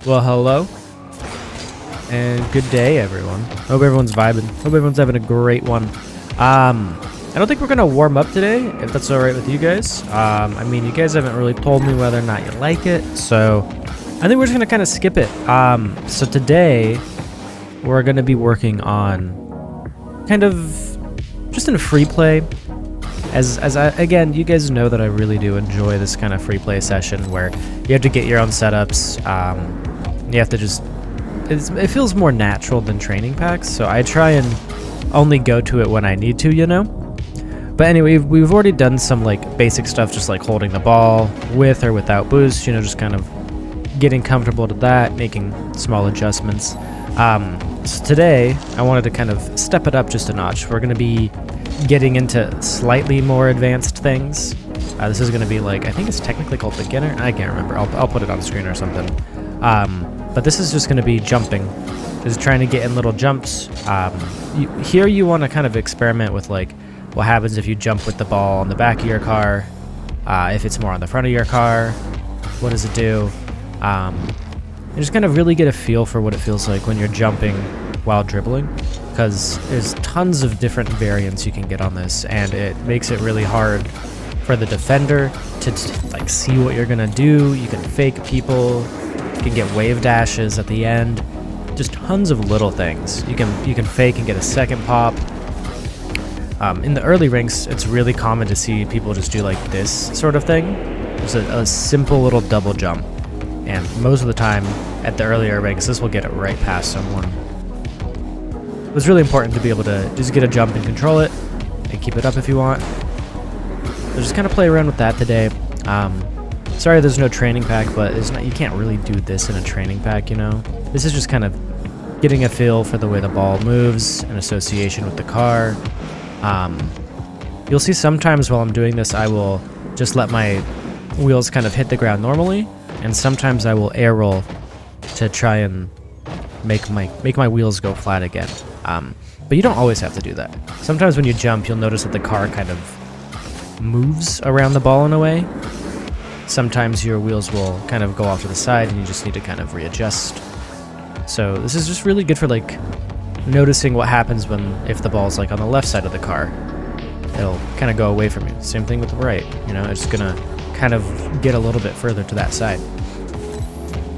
Well, hello, and good day, everyone. Hope everyone's vibing. Hope everyone's having a great one. I don't think we're gonna warm up today, if that's all right with you guys. I mean, you guys haven't really told me whether or not you like it, so I think we're just gonna kind of skip it. So today we're gonna be working on kind of just in a free play. Again, you guys know that I really do enjoy this kind of free play session where you have to get your own setups. You have to just, it feels more natural than training packs, so I try and only go to it when I need to, you know? But anyway, we've already done some like basic stuff, just like holding the ball with or without boost, you know, just kind of getting comfortable to that, making small adjustments. So today, I wanted to kind of step it up just a notch. We're going to be getting into slightly more advanced things. This is going to be like, I think it's technically called beginner. I can't remember. I'll put it on screen or something. But this is just going to be jumping. Just trying to get in little jumps. Here you want to kind of experiment with like what happens if you jump with the ball on the back of your car. If it's more on the front of your car, what does it do? And just kind of really get a feel for what it feels like when you're jumping while dribbling, because there's tons of different variants you can get on this, and it makes it really hard for the defender to like see what you're gonna do. You can fake people, you can get wave dashes at the end, just tons of little things. You can fake and get a second pop. In the early ranks, it's really common to see people just do like this sort of thing. Just a simple little double jump. And most of the time, at the earlier ranks, this will get it right past someone. It's really important to be able to just get a jump and control it, and keep it up if you want. So just kind of play around with that today. Sorry there's no training pack, but you can't really do this in a training pack, you know? This is just kind of getting a feel for the way the ball moves in association with the car. You'll see sometimes while I'm doing this, I will just let my wheels kind of hit the ground normally, and sometimes I will air roll to try and make my wheels go flat again. But you don't always have to do that. Sometimes when you jump, you'll notice that the car kind of moves around the ball in a way. Sometimes your wheels will kind of go off to the side and you just need to kind of readjust. So this is just really good for like noticing what happens if the ball's like on the left side of the car. It'll kind of go away from you. Same thing with the right, you know, it's gonna kind of get a little bit further to that side.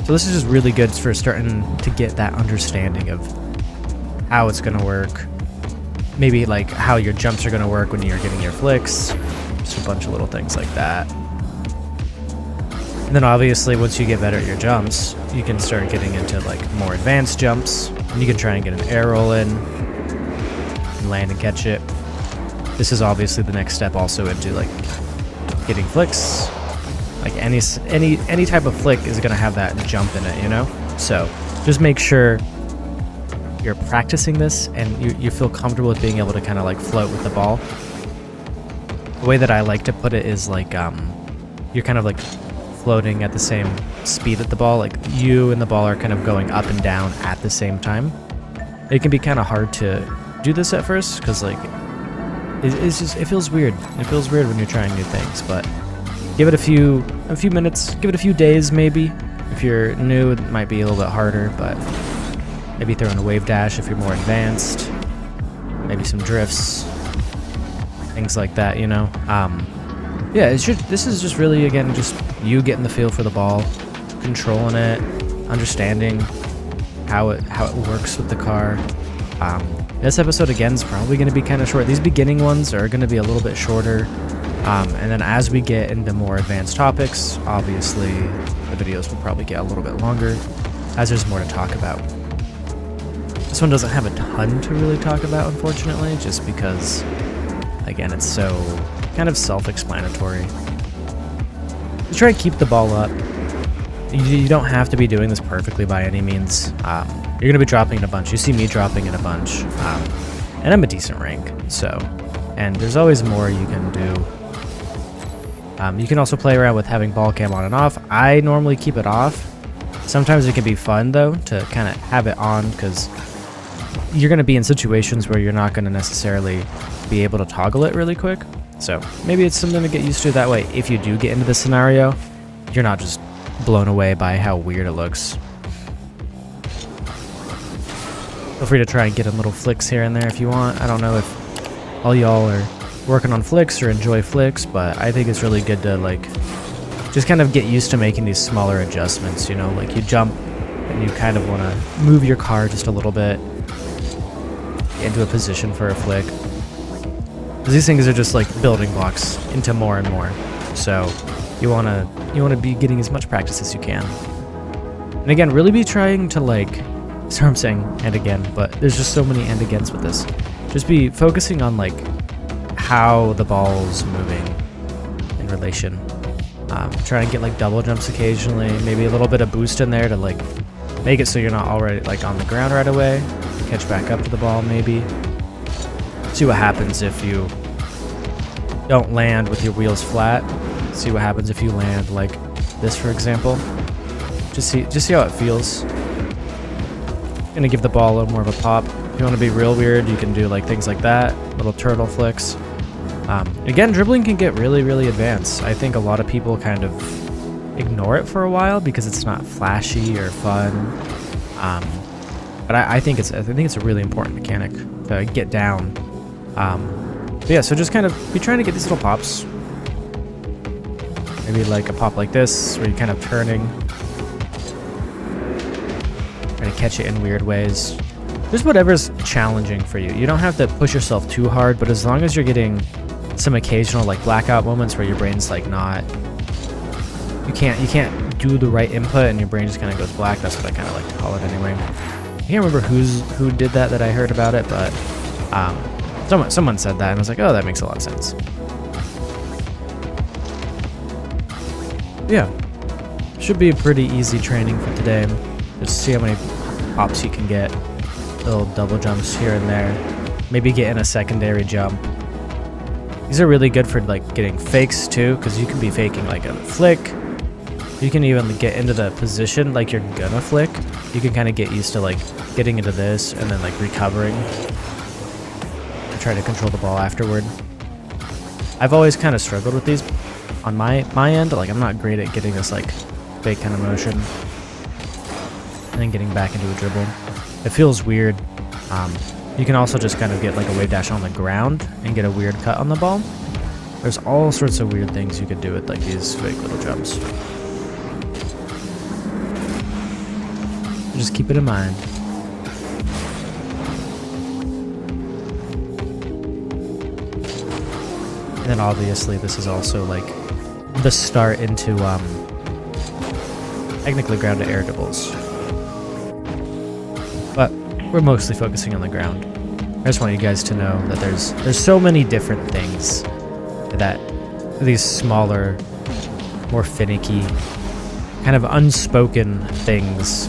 So this is just really good for starting to get that understanding of how it's gonna work. Maybe like how your jumps are gonna work when you're getting your flicks. Just a bunch of little things like that. And then obviously once you get better at your jumps, you can start getting into like more advanced jumps. And you can try and get an air roll in, and land and catch it. This is obviously the next step also into like getting flicks. Like any type of flick is gonna have that jump in it, you know? So just make sure you're practicing this and you feel comfortable with being able to kind of like float with the ball. The way that I like to put it is like you're kind of like floating at the same speed at the ball, like you and the ball are kind of going up and down at the same time. It can be kind of hard to do this at first because like it feels weird. It feels weird when you're trying new things, but give it a few minutes, give it a few days maybe. If you're new, it might be a little bit harder, but maybe throw in a wave dash if you're more advanced. Maybe some drifts, things like that, you know. Yeah, this is just really, again, just you getting the feel for the ball, controlling it, understanding how it works with the car. This episode, again, is probably going to be kind of short. These beginning ones are going to be a little bit shorter. And then as we get into more advanced topics, obviously the videos will probably get a little bit longer as there's more to talk about. This one doesn't have a ton to really talk about, unfortunately, just because, again, it's so kind of self-explanatory. Just try to keep the ball up. You don't have to be doing this perfectly by any means. You're going to be dropping in a bunch. You see me dropping in a bunch. And I'm a decent rank, so. And there's always more you can do. You can also play around with having ball cam on and off. I normally keep it off. Sometimes it can be fun, though, to kind of have it on, because you're going to be in situations where you're not going to necessarily be able to toggle it really quick. So maybe it's something to get used to that way. If you do get into this scenario, you're not just blown away by how weird it looks. Feel free to try and get in little flicks here and there if you want. I don't know if all y'all are working on flicks or enjoy flicks, but I think it's really good to like just kind of get used to making these smaller adjustments, you know, like you jump and you kind of want to move your car just a little bit into a position for a flick. These things are just like building blocks into more and more. So you want to be getting as much practice as you can. And again, really be trying to like, sorry I'm saying and again, but there's just so many and agains with this. Just be focusing on like how the ball's moving in relation. Try and get like double jumps occasionally, maybe a little bit of boost in there to like make it so you're not already like on the ground right away. Catch back up to the ball maybe. See what happens if you don't land with your wheels flat. See what happens if you land like this, for example. Just see how it feels. Gonna give the ball a little more of a pop. If you want to be real weird, you can do like things like that, little turtle flicks. Again, dribbling can get really, really advanced. I think a lot of people kind of ignore it for a while because it's not flashy or fun. But I think it's a really important mechanic to get down. But yeah, so just kind of be trying to get these little pops. Maybe like a pop like this, where you're kind of turning. Trying to catch it in weird ways. Just whatever's challenging for you. You don't have to push yourself too hard, but as long as you're getting some occasional like blackout moments where your brain's like not, you can't do the right input and your brain just kind of goes black. That's what I kind of like to call it anyway. I can't remember who did that I heard about it, but someone said that and I was like, oh, that makes a lot of sense. Yeah, should be a pretty easy training for today. Just see how many pops you can get, little double jumps here and there, maybe get in a secondary jump. These are really good for like getting fakes too, because you can be faking like a flick. You can even get into the position like you're gonna flick. You can kind of get used to like getting into this and then like recovering. Try to control the ball afterward. I've always kind of struggled with these on my end. Like I'm not great at getting this like fake kind of motion and then getting back into a dribble. It feels weird. You can also just kind of get like a wave dash on the ground and get a weird cut on the ball. There's all sorts of weird things you could do with like these fake little jumps. Just keep it in mind. And then obviously this is also like the start into technically ground to air dribbles. But we're mostly focusing on the ground. I just want you guys to know that there's so many different things that these smaller, more finicky, kind of unspoken things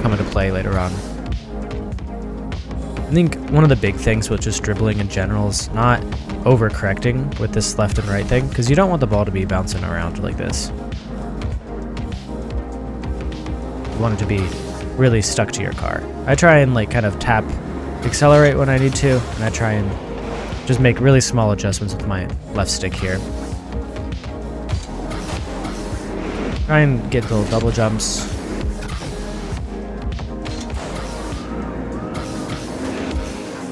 come into play later on. I think one of the big things with just dribbling in general is not overcorrecting with this left and right thing, because you don't want the ball to be bouncing around like this. You want it to be really stuck to your car. I try and like kind of tap accelerate when I need to, and I try and just make really small adjustments with my left stick here. Try and get little double jumps.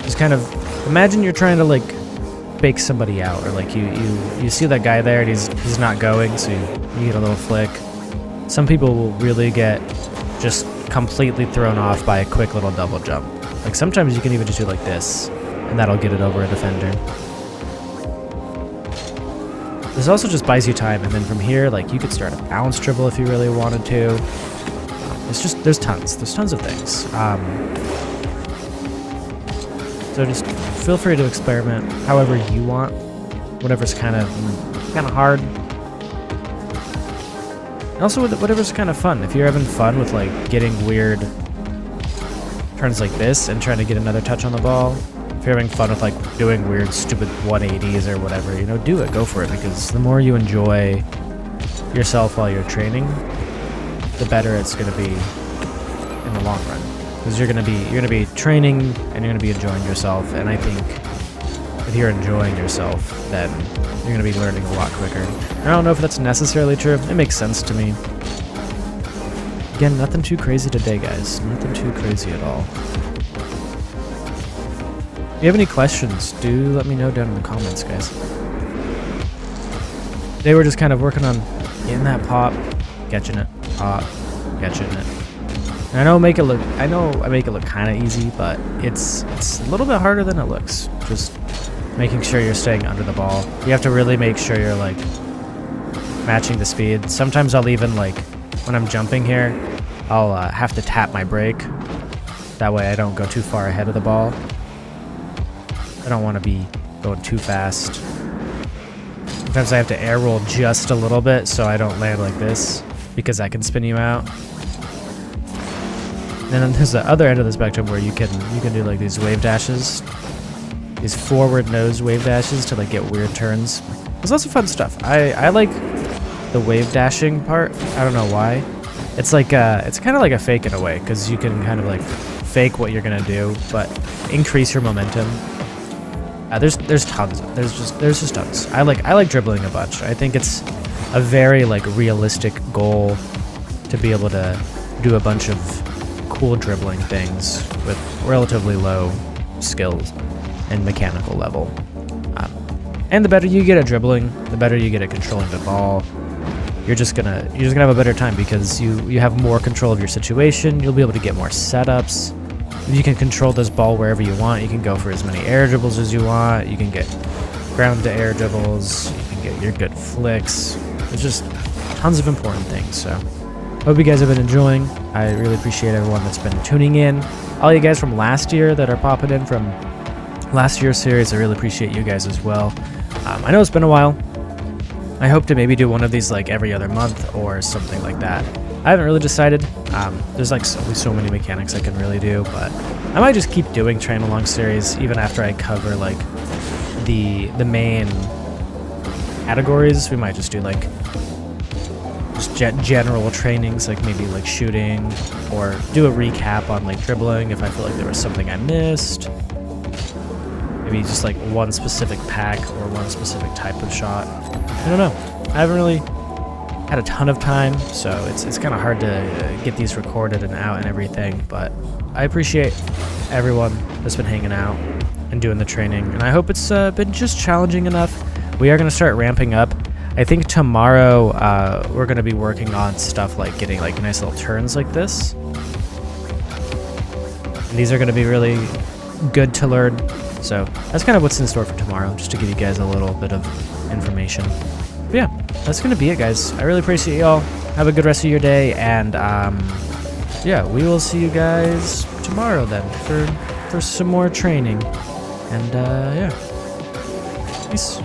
Just kind of imagine you're trying to like fake somebody out, or like you see that guy there and he's not going, so you get a little flick. Some people will really get just completely thrown off by a quick little double jump. Like sometimes you can even just do like this, and that'll get it over a defender. This also just buys you time, and then from here, like you could start a bounce dribble if you really wanted to. It's just there's tons of things. So just feel free to experiment however you want, whatever's kind of hard. And also whatever's kind of fun. If you're having fun with like getting weird turns like this and trying to get another touch on the ball, if you're having fun with like doing weird stupid 180s or whatever, you know, do it, go for it, because the more you enjoy yourself while you're training, the better it's going to be in the long run. Because you're going to be training and you're going to be enjoying yourself, and I think if you're enjoying yourself, then you're going to be learning a lot quicker. I don't know if that's necessarily true. It makes sense to me. Again, nothing too crazy today, guys. Nothing too crazy at all. If you have any questions, do let me know down in the comments, guys. They were just kind of working on getting that pop, catching it, pop, catching it. And I know I make it look kind of easy, but it's a little bit harder than it looks. Just making sure you're staying under the ball. You have to really make sure you're like matching the speed. Sometimes I'll even like when I'm jumping here, I'll have to tap my brake. That way I don't go too far ahead of the ball. I don't want to be going too fast. Sometimes I have to air roll just a little bit so I don't land like this, because that can spin you out. And then there's the other end of the spectrum where you can do like these wave dashes, these forward nose wave dashes to like get weird turns. There's lots of fun stuff. I like the wave dashing part. I don't know why. It's like it's kind of like a fake in a way, because you can kind of like fake what you're gonna do, but increase your momentum. There's tons. There's just tons. I like dribbling a bunch. I think it's a very like realistic goal to be able to do a bunch of cool dribbling things with relatively low skills and mechanical level. And the better you get at dribbling, the better you get at controlling the ball. You're just gonna have a better time because you have more control of your situation. You'll be able to get more setups. You can control this ball wherever you want. You can go for as many air dribbles as you want. You can get ground to air dribbles. You can get your good flicks. There's just tons of important things. So hope you guys have been enjoying. I really appreciate everyone that's been tuning in. All you guys from last year that are popping in from last year's series, I really appreciate you guys as well. I know it's been a while. I hope to maybe do one of these like every other month or something like that. I haven't really decided. There's like so many mechanics I can really do, but I might just keep doing train along series even after I cover like the main categories. We might just do like just general trainings, like maybe like shooting, or do a recap on like dribbling if I feel like there was something I missed. Maybe just like one specific pack or one specific type of shot. I don't know. I haven't really had a ton of time, so it's kind of hard to get these recorded and out and everything, but I appreciate everyone that's been hanging out and doing the training, and I hope it's been just challenging enough. We are going to start ramping up. I think tomorrow we're going to be working on stuff like getting like nice little turns like this, and these are going to be really good to learn. So that's kind of what's in store for tomorrow, just to give you guys a little bit of information. But yeah, that's going to be it, guys. I really appreciate y'all. Have a good rest of your day, and yeah, we will see you guys tomorrow then for some more training. And yeah, peace.